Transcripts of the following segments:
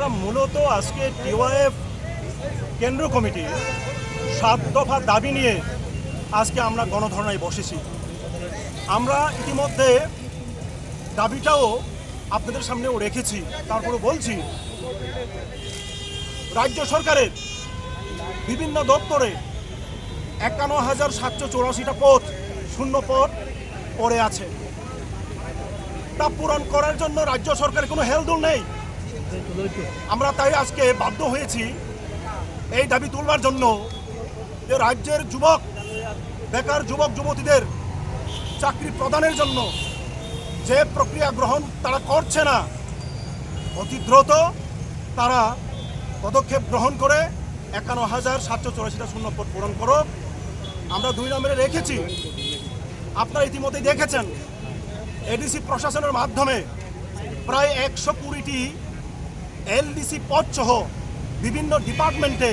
আমরা মূলত আজকে টিওআইএফ কেন্দ্র কমিটি 7 দফা দাবি নিয়ে আজকে আমরা গণধর্নায় বসেছি। আমরা ইতিমধ্যে দাবিটাও আপনাদের সামনেও রেখেছি। তারপরে বলছি, রাজ্য সরকারের বিভিন্ন দপ্তরে 51,784টা পদ, শূন্য পদ পড়ে আছে। তা পূরণ করার জন্য রাজ্য সরকারের কোনো হেলদোল নেই। আমরা তাই আজকে বাধ্য হয়েছি এই দাবি তুলবার জন্য যে রাজ্যের বেকার যুবক যুবতীদের চাকরি প্রদানের জন্য যে প্রক্রিয়া গ্রহণ তারা করছে না, অতি দ্রুত তারা পদক্ষেপ গ্রহণ করে 51,784টা শূন্য পদ পূরণ করো। আমরা 2 নম্বরে রেখেছি, আপনারা ইতিমধ্যেই দেখেছেন এডিসি প্রশাসনের মাধ্যমে প্রায় 120টি এলডিসি পদ সহ বিভিন্ন ডিপার্টমেন্টে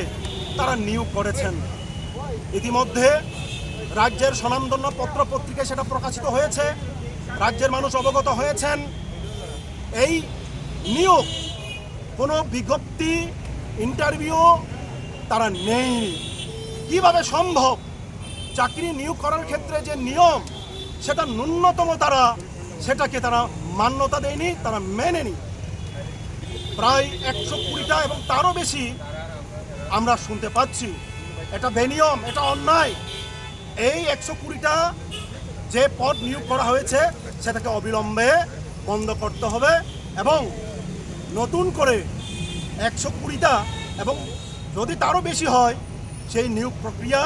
তারা নিয়োগ করেছেন। ইতিমধ্যে রাজ্যের স্বনামধন্য পত্র পত্রিকায় সেটা প্রকাশিত হয়েছে, রাজ্যের মানুষ অবগত হয়েছেন। এই নিয়োগ কোনো বিজ্ঞপ্তি, ইন্টারভিউ তারা নেই। কিভাবে সম্ভব? চাকরি নিয়োগ করার ক্ষেত্রে যে নিয়ম, সেটা ন্যূনতম সেটাকে তারা মান্যতা দেয়নি, তারা মেনেনি। প্রায় 120টা এবং তারও বেশি আমরা শুনতে পাচ্ছি। এটা বেনিয়ম, এটা অন্যায়। এই 120টা যে পদ নিয়োগ করা হয়েছে সেটাকে অবিলম্বে বন্ধ করতে হবে এবং নতুন করে 120টা এবং যদি তারও বেশি হয় সেই নিয়োগ প্রক্রিয়া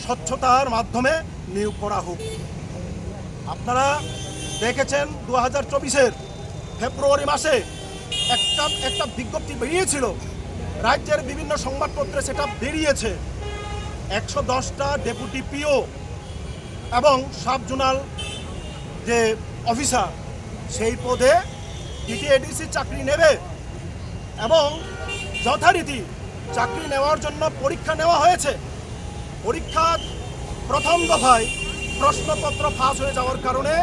স্বচ্ছতার মাধ্যমে নিয়োগ করা হোক। আপনারা দেখেছেন 2024-এর ফেব্রুয়ারি মাসে একটা বিজ্ঞপ্তি বেরিয়েছিল, রাজ্যের বিভিন্ন সংবাদপত্রে সেটা বেরিয়েছে। 110টা ডেপুটি পিও এবং সাব জোনাল যে অফিসার সেই পদে টিটিএডিসি চাকরি নেবে এবং যথারীতি চাকরি নেওয়ার জন্য পরীক্ষা নেওয়া হয়েছে। পরীক্ষার প্রথম দফায় প্রশ্নপত্র ফাঁস হয়ে যাওয়ার কারণে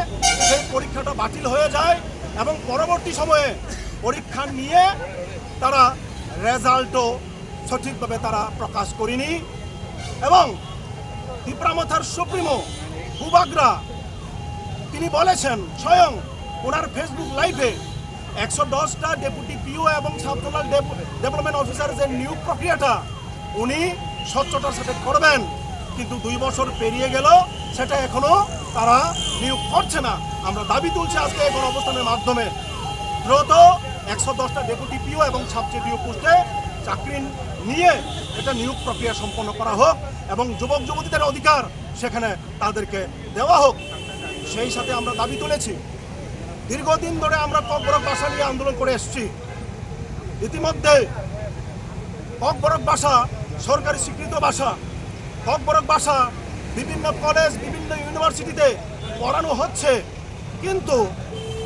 সেই পরীক্ষাটা বাতিল হয়ে যায় এবং পরবর্তী সময়ে পরীক্ষা নিয়ে তারা রেজাল্টও সঠিকভাবে তারা প্রকাশ করেনি। এবং তীব্রামথার সুপ্রিমো বুবাগ্রা তিনি বলেছেন স্বয়ং ওনার ফেসবুক লাইভে 110টা ডেপুটি পিও এবং সাব জোনাল ডেভেলপমেন্ট অফিসার যে নিয়োগ প্রক্রিয়াটা উনি স্বচ্ছতার সাথে করবেন, কিন্তু 2 বছর পেরিয়ে গেল সেটা এখনো তারা নিয়োগ করছে না। আমরা দাবি তুলছি আজকে এই গণঅবস্থানের মাধ্যমে দ্রুত 110টা ডেপুটি পিও এবং সাব জেডিও পোস্টে চাকরি নিয়ে এটা নিয়োগ প্রক্রিয়া সম্পন্ন করা হোক এবং যুবক যুবতীদের অধিকার সেখানে তাদেরকে দেওয়া হোক। সেই সাথে আমরা দাবি তুলেছি, দীর্ঘদিন ধরে আমরা ককবরক ভাষা নিয়ে আন্দোলন করে এসেছি। ইতিমধ্যে ককবরক ভাষা সরকারি স্বীকৃত ভাষা। ককবরক ভাষা বিভিন্ন কলেজ, বিভিন্ন ইউনিভার্সিটিতে পড়ানো হচ্ছে, কিন্তু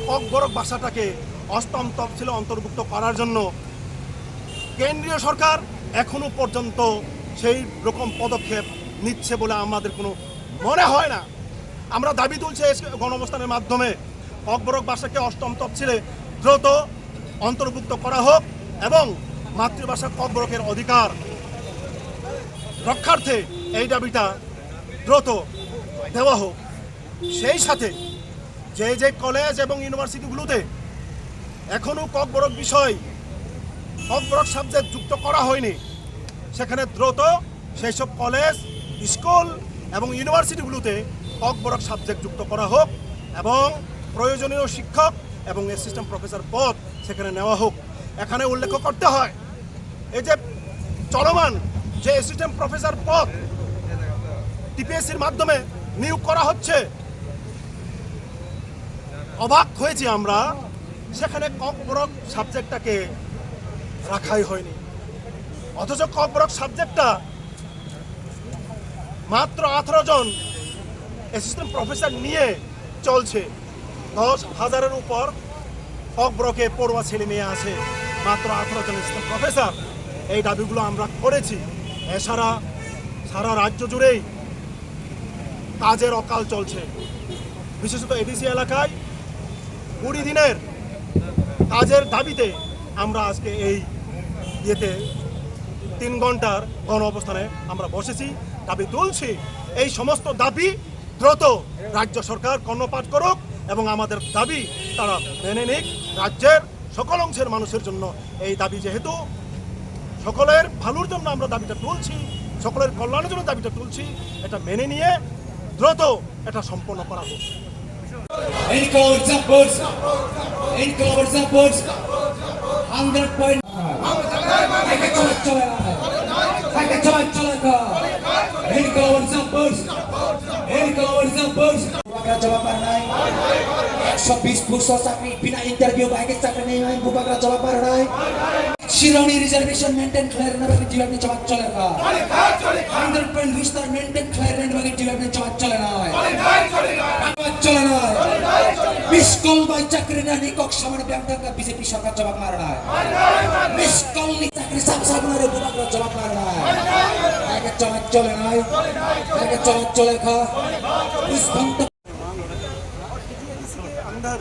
ককবরক ভাষাটাকে 8ম তফসিলে অন্তর্ভুক্ত করার জন্য কেন্দ্রীয় সরকার এখনো পর্যন্ত সেই রকম পদক্ষেপ নিচ্ছে বলে আমাদের কোনো মনে হয় না। আমরা দাবি তুলছি গণঅবস্থানের মাধ্যমে ককবরক ভাষাকে 8ম তফসিলে দ্রুত অন্তর্ভুক্ত করা হোক এবং মাতৃভাষা ককবরকের অধিকার রক্ষার্থে এই দাবিটা দ্রুত দেওয়া হোক। সেই সাথে যে কলেজ এবং ইউনিভার্সিটিগুলোতে এখনও ককবরক সাবজেক্ট যুক্ত করা হয়নি, সেখানে দ্রুত সেই সব কলেজ, স্কুল এবং ইউনিভার্সিটিগুলোতে ককবরক সাবজেক্ট যুক্ত করা হোক এবং প্রয়োজনীয় শিক্ষক এবং অ্যাসিস্ট্যান্ট প্রফেসর পদ সেখানে নেওয়া হোক। এখানে উল্লেখ করতে হয়, এই যে চলমান যে অ্যাসিস্ট্যান্ট প্রফেসর পদ টিপিএসসির মাধ্যমে নিয়োগ করা হচ্ছে, অবাক হয়েছি আমরা, সেখানে ককবরক সাবজেক্টটাকে রাখাই হয়নি। অথচ ককবরক সাবজেক্টটা মাত্র 18 জন অ্যাসিস্ট্যান্ট প্রফেসর নিয়ে চলছে। 10,000-এর উপর ককবরকে পড়ুয়া ছেলে মেয়ে আছে, মাত্র 18 জন অ্যাসিস্ট্যান্ট প্রফেসর। এই দাবিগুলো আমরা করেছি। এছাড়া সারা রাজ্য জুড়েই কাজের অকাল চলছে, বিশেষত এডিসি এলাকায় 20 দিনের কাজের দাবিতে আমরা আজকে এই ইয়েতে 3 ঘন্টার গণ অবস্থানে আমরা বসেছি, দাবি তুলছি। এই সমস্ত দাবি দ্রুত রাজ্য সরকার কর্ণপাত করুক এবং আমাদের দাবি তারা মেনে নিক। রাজ্যের সকল অংশের মানুষের জন্য এই দাবি, যেহেতু সকলের ভালোর জন্য আমরা দাবিটা তুলছি, সকলের কল্যাণের জন্য দাবিটা তুলছি, এটা মেনে নিয়ে দ্রুত এটা সম্পন্ন করা হোক। Shironi reservation maintain clear na bagi jiwa ni cepat chole ka 100% विस्तार maintain clear na bagi jiwa ni cepat chole na cepat chole na miss call by chakri na ni kok samane byangta ka BJP sarkar jawab marna miss call ni chakri sab sab na re bubak jawab marna eke cepat chole na eke cepat chole ka is banta अंदर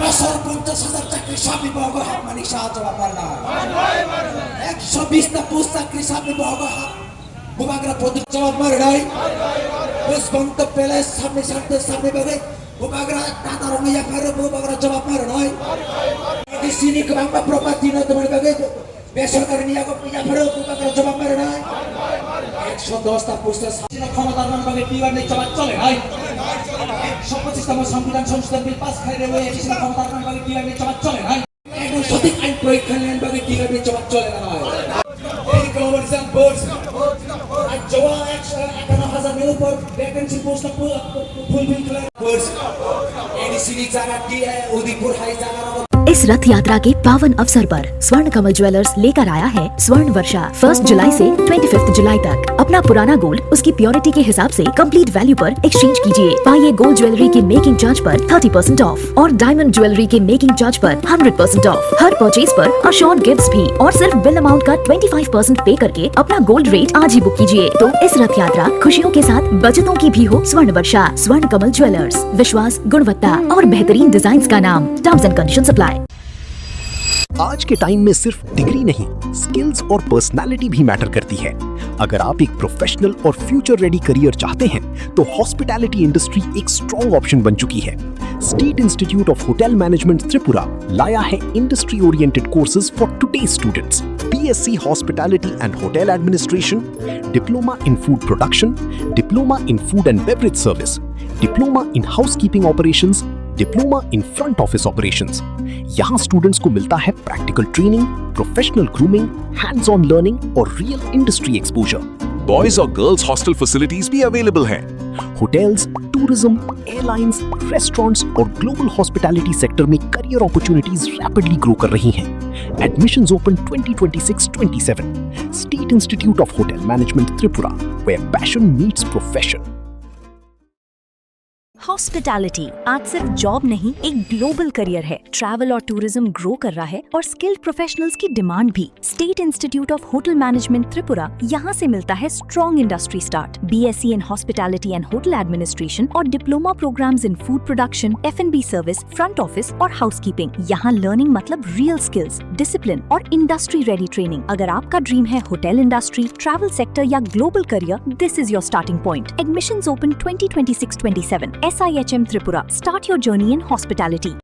বছর 50,000 চাকরি সব বিভাগ হাত মালিক সাহায্য পাবার না 120টা post চাকরি সব বিভাগ হাত বুবাগরা প্রদীপ জবাব মারে নাই বসবন্ত পেলে সামনে সামনে সামনে বেগে বুবাগরা টাটা রঙিয়া ফেরে বুবাগরা জবাব মারে নাই এই সিনিক বাংলা প্রপার্টি না তোমার বেগে বেসরকারি নিয়োগ পিয়া ফেরে বুবাগরা জবাব মারে নাই 110টা পোস্টের সামনে ক্ষমতার মান বেগে টিআর নেই জবাব চলে নাই 125তম সংবিধান সংশোধন বিল পাস খাই রেওয়ে এডিশনাল ক্ষমতার মান বাকি টিআর নে চলা চলে না একদম সঠিক আইন প্রয়োগ খাই নেন বাকি টিআর নে চলা চলে না এই গভর্নমেন্ট বোর্ডস আজ জওয়া 151,000 এর উপর ভ্যাকেন্সি পোস্ট ফুলফিল করে বোর্ডস एडीसीनी जागा टीए उदयपुर हाई जागा इस रथ यात्रा के पावन अवसर पर स्वर्ण कमल ज्वेलर्स लेकर आया है स्वर्ण वर्षा 1 जुलाई से 25 जुलाई तक। अपना पुराना गोल्ड उसकी प्योरिटी के हिसाब से कंप्लीट वैल्यू पर एक्सचेंज कीजिए। पाइए गोल्ड ज्वेलरी के मेकिंग चार्ज पर 30% ऑफ और डायमंड ज्वेलरी के मेकिंग चार्ज पर 100% ऑफ। हर परचेज पर अशोर्ड गिफ्ट्स भी और सिर्फ बिल अमाउंट का 25% पे करके अपना गोल्ड रेट आज ही बुक कीजिए। तो इस रथ यात्रा खुशियों के साथ बचतों की भी हो। स्वर्ण वर्षा स्वर्ण कमल ज्वेलर्स, विश्वास, गुणवत्ता और बेहतरीन डिजाइन का नाम। Terms and conditions apply. आज के टाइम में सिर्फ डिग्री नहीं, स्किल्स और पर्सनालिटी भी मैटर करती है। अगर आप एक प्रोफेशनल और फ्यूचर रेडी करियर चाहते हैं तो हॉस्पिटैलिटी इंडस्ट्री एक स्ट्रॉन्ग ऑप्शन बन चुकी है। State institute of hotel management Tripura लाया है industry oriented courses for today students. BSc hospitality and hotel administration, diploma in food production, diploma in food and beverage service, diploma in housekeeping operations, diploma in front office operations. यहाँ students को मिलता है practical training, professional grooming, hands on learning और real industry exposure. Boys और girls hostel facilities भी available हैं। Hotels, tourism, airlines, restaurants और global hospitality sector में करियर अपॉर्चुनिटीज रैपिडली ग्रो कर रही हैं। Admissions open 2026-27। State institute of hotel management Tripura, where passion meets profession। Hospitality आज सिर्फ जॉब नहीं, एक ग्लोबल करियर है। ट्रैवल और टूरिज्म ग्रो कर रहा है और स्किल्ड प्रोफेशनल्स की डिमांड भी। State institute of hotel management Tripura, यहाँ से मिलता है strong industry start. BSc in hospitality and hotel administration और diploma programmes in food production, F&B service, front office और हाउसकीपिंग। यहाँ लर्निंग मतलब रियल स्किल्स, डिसिप्लिन और इंडस्ट्री रेडी ट्रेनिंग। अगर आपका ड्रीम है होटल इंडस्ट्री, ट्रैवल सेक्टर या global career, this is your starting point. Admissions open 2026-27। SIHM Tripura. Start your journey in hospitality.